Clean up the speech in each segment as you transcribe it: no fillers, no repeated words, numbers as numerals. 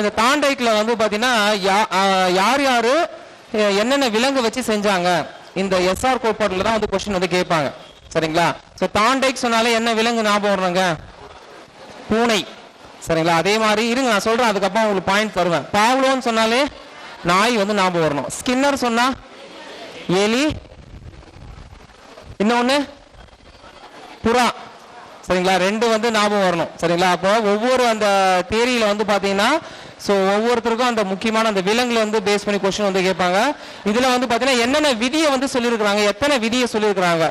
இந்த தாண்டைக்ல வந்து பாத்தீங்கன்னா யார் யாரு என்னென்ன விலங்கு வச்சு செஞ்சாங்க இந்த எஸ்ஆர் கோட்பாடுல தான் வந்து கொஸ்டின் வந்து கேட்பாங்க. சரிங்களா? சோ தாண்டைக் சொன்னாலே என்ன விலங்கு ஞாபகம் வருங்க? பூனை. சரிங்களா? அதே மாதிரி இருங்க நான் சொல்றேன், அதுக்கப்புறம் உங்களுக்கு பாயிண்ட் தருவேன். பாவ்லோன்னு சொன்னாலே நாய் வந்து ஞாபகம் வரணும். ஸ்கின்னர் சொன்னா எலி, இன்னொன்னு புறா. சரிங்களா? ரெண்டு வந்து ஞாபகம் வரணும். சரிங்களா? அப்போ ஒவ்வொரு அந்த தியரியில வந்து பாத்தீங்கன்னா ஒவ்வொருத்தருக்கும் அந்த முக்கியமான அந்த விலங்குல வந்து பேஸ் பண்ணி கொஸ்டின் வந்து கேட்பாங்க. இதுல வந்து பாத்தீங்கன்னா என்னென்ன விதியை வந்து சொல்லியிருக்கிறாங்க, எத்தனை விதியை சொல்லியிருக்கிறாங்க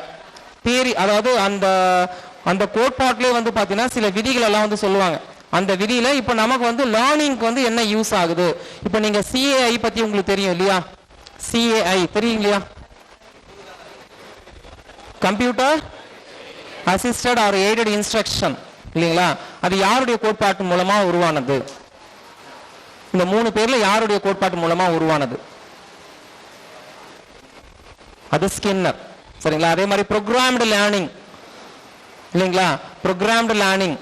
தியரி, அதாவது அந்த அந்த கோட்பாட்டிலே வந்து பாத்தீங்கன்னா சில விதிகள் எல்லாம் வந்து சொல்லுவாங்க. அந்த விதியில இப்ப நமக்கு வந்து லேர்னிங்க்கு வந்து என்ன யூஸ் ஆகுது. இப்ப நீங்க சிஏஐ பத்தி உங்களுக்கு தெரியும் இல்லையா? சிஏஐ தெரியும் இல்லையா? Computer assisted or aided instruction இல்லைங்களா? அது யாருடைய கோட்பாட்டு மூலமா உருவானது? இந்த மூணு பேர்ல யாருடைய கோட்பாட்டு மூலமா உருவானது? அது ஸ்கின்னர். சரிங்களா? அதே மாதிரி ப்ரோக்ராம்டு லேர்னிங் இல்லைங்களா? ப்ரோக்ராம்டு லேர்னிங்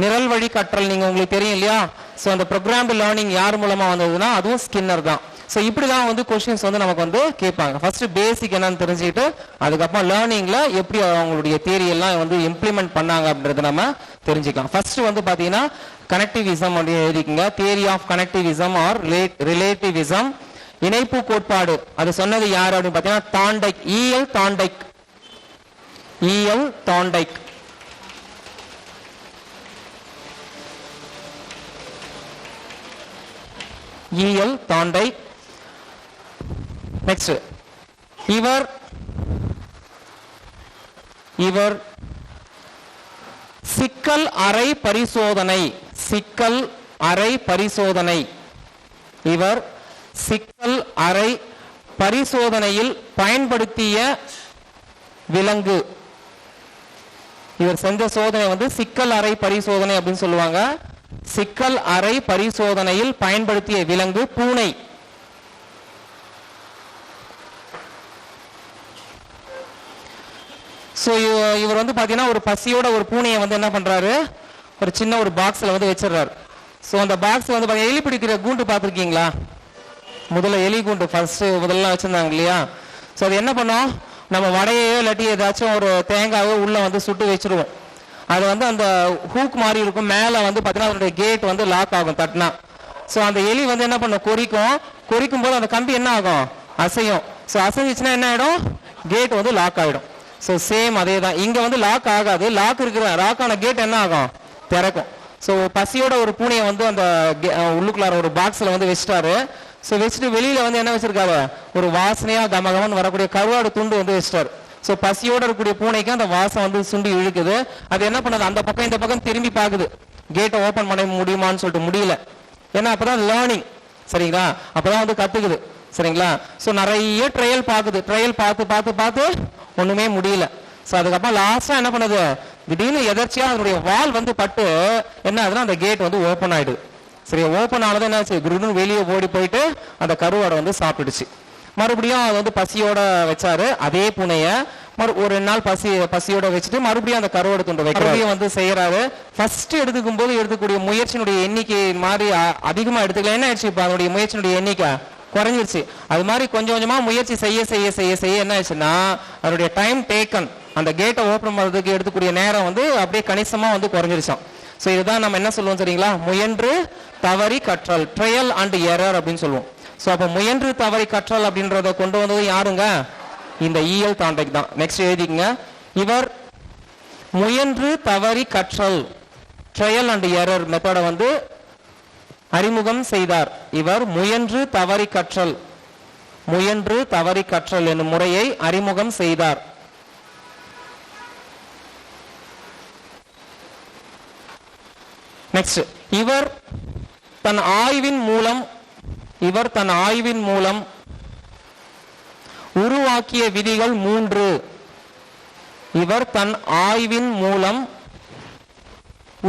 நிரல் வழி கற்றல் நீங்க உங்களுக்கு தெரியும் இல்லையா? சோ அந்த ப்ரோக்ராம்டு லேர்னிங் யார் மூலமா வந்ததுன்னா அதுவும் ஸ்கின்னர் தான். சோ இப்படிதான் வந்து கொஸ்டின்ஸ் வந்து நமக்கு வந்து கேட்பாங்க. ஃபர்ஸ்ட் பேசிக் என்னன்னு தெரிஞ்சுக்கிட்டு அதுக்கப்புறம் லேர்னிங்ல எப்படி அவங்களுடைய தியரி எல்லாம் வந்து இம்ப்ளிமெண்ட் பண்ணாங்க அப்படின்றத நம்ம தெரிஞ்சுக்கலாம். ஃபர்ஸ்ட் வந்து பாத்தீங்கன்னா கனெக்டிவிசம் அப்படின்னு எழுதிக்கங்க. Theory of connectivism R relativism, இணைப்பு கோட்பாடு. அது சொன்னது யார் அப்படின்னு பாத்தீங்கன்னா தாண்டைக், இஎல் தாண்டைக். இஎல் தாண்டைக். இஎல் தாண்டைக். நெக்ஸ்ட் இவர் சிக்கல் அறை பரிசோதனை, சிக்கல் அறை பரிசோதனை, இவர் சிக்கல் அறை பரிசோதனையில் பயன்படுத்திய விலங்கு. இவர் செஞ்ச சோதனை வந்து சிக்கல் அறை பரிசோதனை அப்படின்னு சொல்லுவாங்க. சிக்கல் அறை பரிசோதனையில் பயன்படுத்திய விலங்கு பூனை. சோ இவர் வந்து பாத்தீங்கன்னா ஒரு பசியோட ஒரு பூனையை வந்து என்ன பண்றாரு, ஒரு சின்ன ஒரு பாக்ஸ்ல வந்து வச்சிடறாரு. சோ அந்த பாக்ஸ் வந்து பாத்தீங்கன்னா எலி பிடிக்கிற கூண்டு பார்த்திருக்கீங்களா? முதல்ல எலி கூண்டு ஃபர்ஸ்ட் முதல்ல வச்சிருந்தாங்க இல்லையா? சோ அது என்ன பண்ணோம், நம்ம வடையோ இல்லாட்டி ஏதாச்சும் ஒரு தேங்காவோ உள்ள வந்து சுட்டு வச்சிருவோம். அது வந்து அந்த ஹூக் மாதிரி இருக்கும், மேல வந்து பாத்தீங்கன்னா அதனுடைய கேட் வந்து லாக் ஆகும் தட்டினா. சோ அந்த எலி வந்து என்ன பண்ணும், கொறிக்கும் போது அந்த கம்பி என்ன ஆகும், அசையும். சோ அசைஞ்சிச்சுன்னா என்ன ஆயிடும், கேட் வந்து லாக் ஆயிடும். சோ சேம் அதே தான் இங்க வந்து லாக் ஆகாது, லாக் ஆன கேட் என்ன ஆகும், திறக்கும். சோ பசியோட ஒரு பூனையை வந்து அந்த உள்ளுக்குள்ளார ஒரு பாக்ஸ்ல வந்து வச்சிட்டாரு. சோ வச்சுட்டு வெளியில வந்து என்ன வச்சிருக்காரு, ஒரு வாசனையா கமகமன்னு வரக்கூடிய கருவாடு துண்டு வந்து வச்சிட்டாரு. சோ பசியோட இருக்கக்கூடிய பூனைக்கு அந்த வாசம் வந்து சுண்டி இழுக்குது. அது என்ன பண்ணுது, அந்த பக்கம் இந்த பக்கம் திரும்பி பாக்குது, கேட்டை ஓபன் பண்ண முடியுமான்னு சொல்லிட்டு முடியல. ஏன்னா அப்பதான் லேர்னிங். சரிங்களா? அப்பதான் வந்து கத்துக்குது. சரிங்களா? சோ நிறைய ட்ரையல் பாக்குது, ட்ரையல் பார்த்து ஒண்ணுமே முடியல. சோ அதுக்கப்புறம் லாஸ்டா என்ன பண்ணுது, திடீர்னு எதர்ச்சியா அதனுடைய வால் வந்து பட்டு என்ன ஆகுதுன்னா அந்த கேட் வந்து ஓபன் ஆயிடுது. சரி, ஓபன் ஆனது என்ன ஆச்சு, குருன்னு வெளியே ஓடி போயிட்டு அந்த கருவாடை வந்து சாப்பிட்டுடுச்சு. மறுபடியும் அது வந்து பசியோட வச்சாரு அதே பூனைய. ஒரு 2 நாள் பசியோட வச்சுட்டு மறுபடியும் அந்த கருவாடு துண்டு வைக்கிறதையும் வந்து செய்யறாரு. ஃபர்ஸ்ட் எடுத்துக்கும் போது எடுத்துக்கூடிய முயற்சியினுடைய எண்ணிக்கை மாதிரி அதிகமா எடுத்துக்கல. என்ன ஆயிடுச்சு, இப்ப அதனுடைய முயற்சியினுடைய எண்ணிக்கை குறைஞ்சிருச்சு. அது மாதிரி கொஞ்சம் கொஞ்சமா முயற்சி செய்ய என்ன ஆச்சுன்னா அதனுடைய டைம் டேக்கன், அந்த கேட்டை ஓபன் பண்றதுக்கு எடுத்துக்கூடிய நேரம் வந்து அப்படியே கணிசமா வந்து குறைஞ்சிருச்சான். சோ இதுதான் நம்ம என்ன சொல்லுவோம் சரிங்களா, முயன்று தவறி கற்றல், ட்ரையல் அண்ட் எரர் அப்படின்னு சொல்லுவோம். சோ அப்ப முயன்று தவறி கற்றல் அப்படின்றத கொண்டு வந்தது யாருங்க, இந்த இஎல் தாண்டைக் தான். நெக்ஸ்ட் எழுதிக்கங்க. இவர் முயன்று தவறி கற்றல், ட்ரையல் அண்ட் எரர் மெத்தட வந்து அறிமுகம் செய்தார். இவர் முயன்று தவறி கற்றல் என்னும் முறையை அறிமுகம் செய்தார். நெக்ஸ்ட் இவர் தன் ஆய்வின் மூலம் உருவாக்கிய விதிகள் 3. இவர் தன் ஆய்வின் மூலம்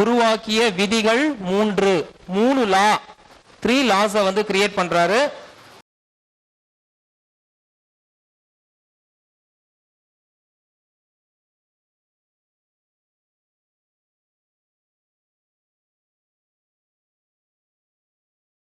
உருவாக்கிய விதிகள் 3 லா, 3 லாஸ் வந்து கிரியேட் பண்றாரு.